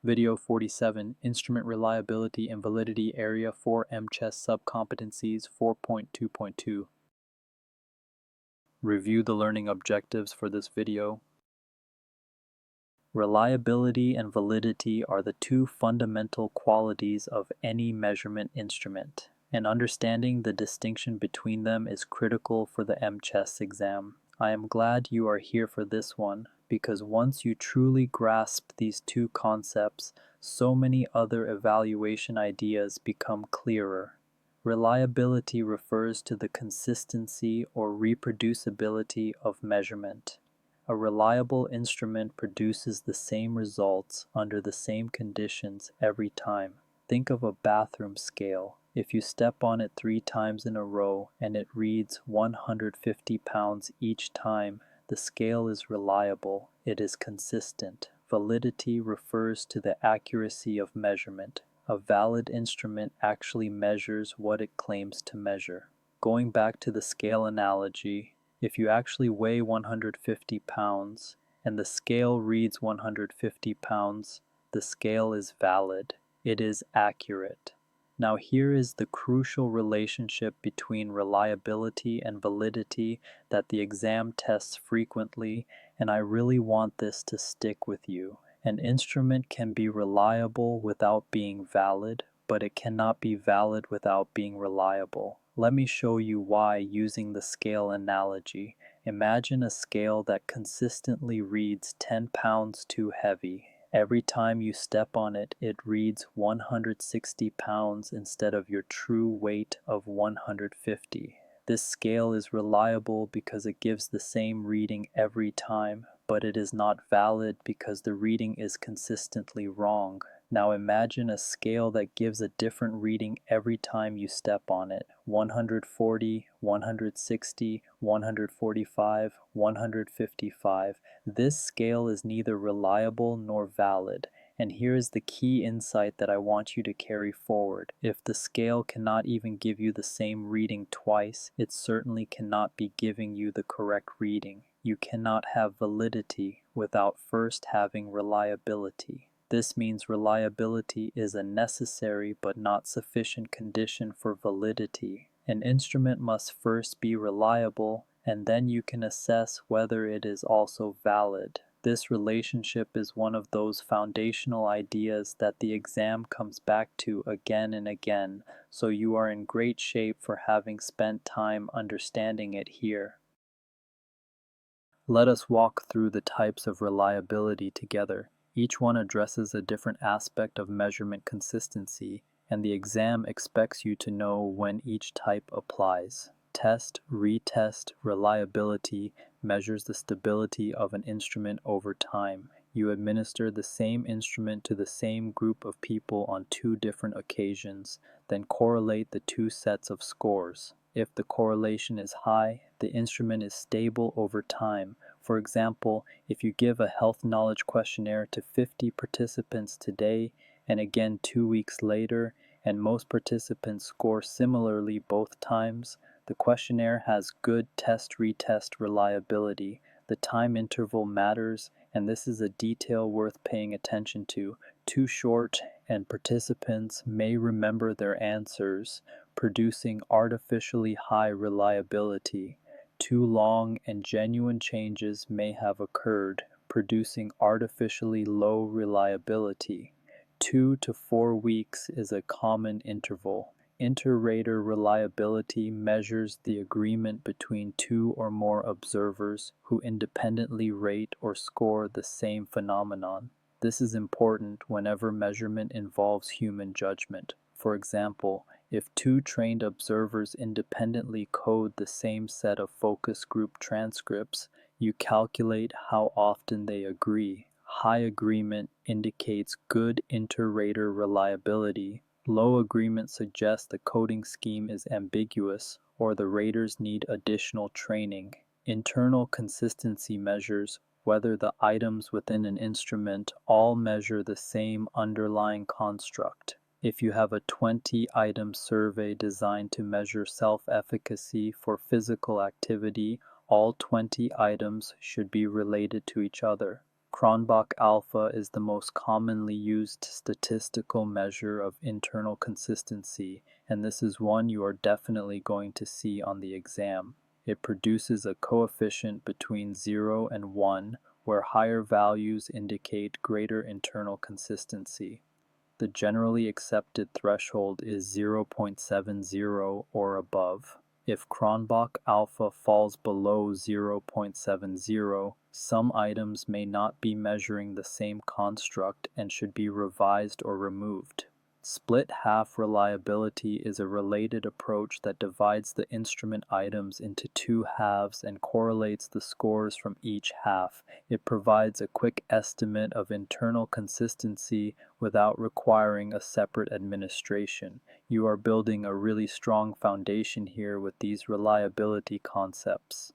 Video 47, Instrument Reliability and Validity Area 4 MCHES Subcompetencies 4.2.2. Review the learning objectives for this video. Reliability and validity are the two fundamental qualities of any measurement instrument, and understanding the distinction between them is critical for the MCHES exam. I am glad you are here for this one, because once you truly grasp these two concepts, so many other evaluation ideas become clearer. Reliability refers to the consistency or reproducibility of measurement. A reliable instrument produces the same results under the same conditions every time. Think of a bathroom scale. If you step on it 3 times in a row and it reads 150 pounds each time, the scale is reliable. It is consistent. Validity refers to the accuracy of measurement. A valid instrument actually measures what it claims to measure. Going back to the scale analogy, if you actually weigh 150 pounds and the scale reads 150 pounds, the scale is valid. It is accurate. Now here is the crucial relationship between reliability and validity that the exam tests frequently, and I really want this to stick with you. An instrument can be reliable without being valid, but it cannot be valid without being reliable. Let me show you why using the scale analogy. Imagine a scale that consistently reads 10 pounds too heavy. Every time you step on it, it reads 160 pounds instead of your true weight of 150. This scale is reliable because it gives the same reading every time, but it is not valid because the reading is consistently wrong. Now imagine a scale that gives a different reading every time you step on it. 140, 160, 145, 155. This scale is neither reliable nor valid. And here is the key insight that I want you to carry forward. If the scale cannot even give you the same reading twice, it certainly cannot be giving you the correct reading. You cannot have validity without first having reliability. This means reliability is a necessary but not sufficient condition for validity. An instrument must first be reliable, and then you can assess whether it is also valid. This relationship is one of those foundational ideas that the exam comes back to again and again, so you are in great shape for having spent time understanding it here. Let us walk through the types of reliability together. Each one addresses a different aspect of measurement consistency, and the exam expects you to know when each type applies. Test-retest reliability measures the stability of an instrument over time. You administer the same instrument to the same group of people on 2 different occasions, then correlate the 2 sets of scores. If the correlation is high, the instrument is stable over time. For example, if you give a health knowledge questionnaire to 50 participants today and again 2 weeks later, and most participants score similarly both times, the questionnaire has good test-retest reliability. The time interval matters, and this is a detail worth paying attention to. Too short, and participants may remember their answers, producing artificially high reliability. Too long and genuine changes may have occurred, producing artificially low reliability. 2 to 4 weeks is a common interval. Inter-rater reliability measures the agreement between 2 or more observers who independently rate or score the same phenomenon. This is important whenever measurement involves human judgment. For example, if 2 trained observers independently code the same set of focus group transcripts, you calculate how often they agree. High agreement indicates good inter-rater reliability. Low agreement suggests the coding scheme is ambiguous or the raters need additional training. Internal consistency measures whether the items within an instrument all measure the same underlying construct. If you have a 20-item survey designed to measure self-efficacy for physical activity, all 20 items should be related to each other. Cronbach alpha is the most commonly used statistical measure of internal consistency, and this is one you are definitely going to see on the exam. It produces a coefficient between 0 and 1, where higher values indicate greater internal consistency. The generally accepted threshold is 0.70 or above. If Cronbach alpha falls below 0.70, some items may not be measuring the same construct and should be revised or removed. Split half reliability is a related approach that divides the instrument items into two halves and correlates the scores from each half. It provides a quick estimate of internal consistency without requiring a separate administration. You are building a really strong foundation here with these reliability concepts.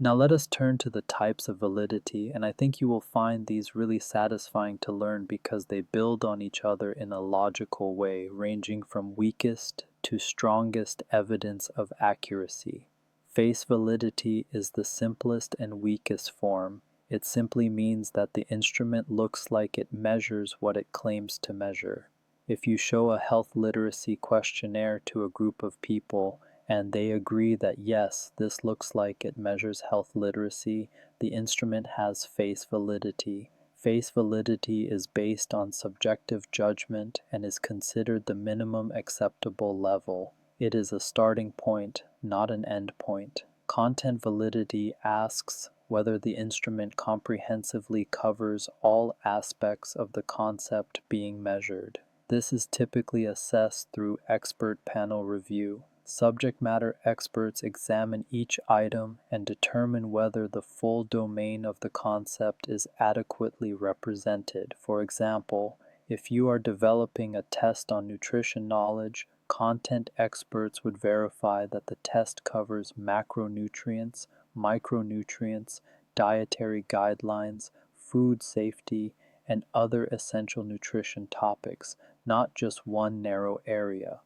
Now let us turn to the types of validity, and I think you will find these really satisfying to learn because they build on each other in a logical way, ranging from weakest to strongest evidence of accuracy. Face validity is the simplest and weakest form. It simply means that the instrument looks like it measures what it claims to measure. If you show a health literacy questionnaire to a group of people, and they agree that yes, this looks like it measures health literacy, the instrument has face validity. Face validity is based on subjective judgment and is considered the minimum acceptable level. It is a starting point, not an end point. Content validity asks whether the instrument comprehensively covers all aspects of the concept being measured. This is typically assessed through expert panel review. Subject matter experts examine each item and determine whether the full domain of the concept is adequately represented. For example, if you are developing a test on nutrition knowledge, content experts would verify that the test covers macronutrients, micronutrients, dietary guidelines, food safety, and other essential nutrition topics, not just one narrow area.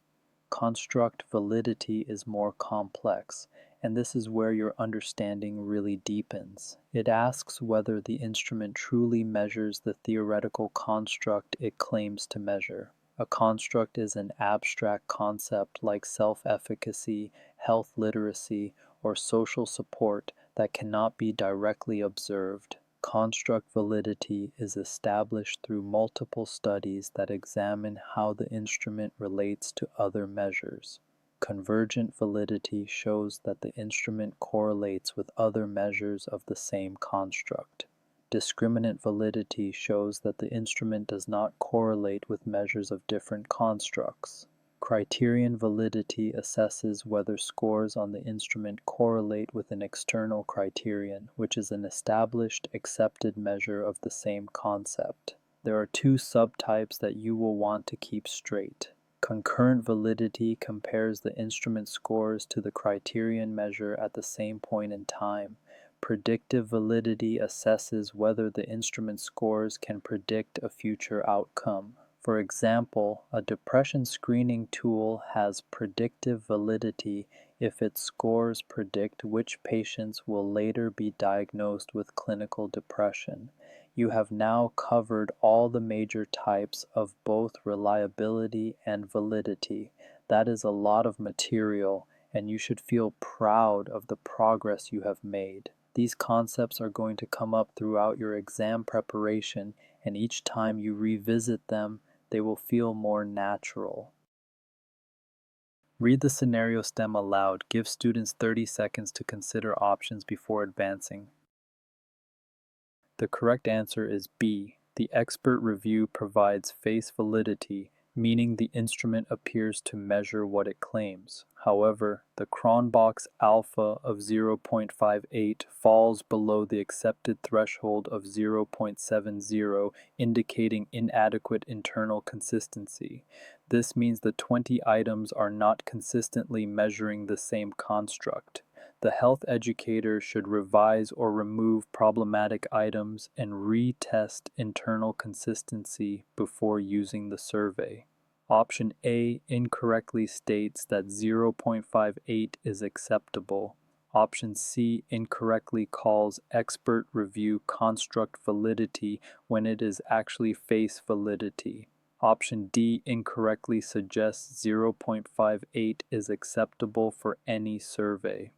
Construct validity is more complex, and this is where your understanding really deepens. It asks whether the instrument truly measures the theoretical construct it claims to measure. A construct is an abstract concept like self-efficacy, health literacy, or social support that cannot be directly observed. Construct validity is established through multiple studies that examine how the instrument relates to other measures. Convergent validity shows that the instrument correlates with other measures of the same construct. Discriminant validity shows that the instrument does not correlate with measures of different constructs. Criterion validity assesses whether scores on the instrument correlate with an external criterion, which is an established, accepted measure of the same concept. There are two subtypes that you will want to keep straight. Concurrent validity compares the instrument scores to the criterion measure at the same point in time. Predictive validity assesses whether the instrument scores can predict a future outcome. For example, a depression screening tool has predictive validity if its scores predict which patients will later be diagnosed with clinical depression. You have now covered all the major types of both reliability and validity. That is a lot of material, and you should feel proud of the progress you have made. These concepts are going to come up throughout your exam preparation, and each time you revisit them, they will feel more natural. Read the scenario stem aloud. Give students 30 seconds to consider options before advancing. The correct answer is B. The expert review provides face validity, meaning the instrument appears to measure what it claims. However, the Cronbach alpha of 0.58 falls below the accepted threshold of 0.70, indicating inadequate internal consistency. This means the 20 items are not consistently measuring the same construct. The health educator should revise or remove problematic items and retest internal consistency before using the survey. Option A incorrectly states that 0.58 is acceptable. Option C incorrectly calls expert review construct validity when it is actually face validity. Option D incorrectly suggests 0.58 is acceptable for any survey.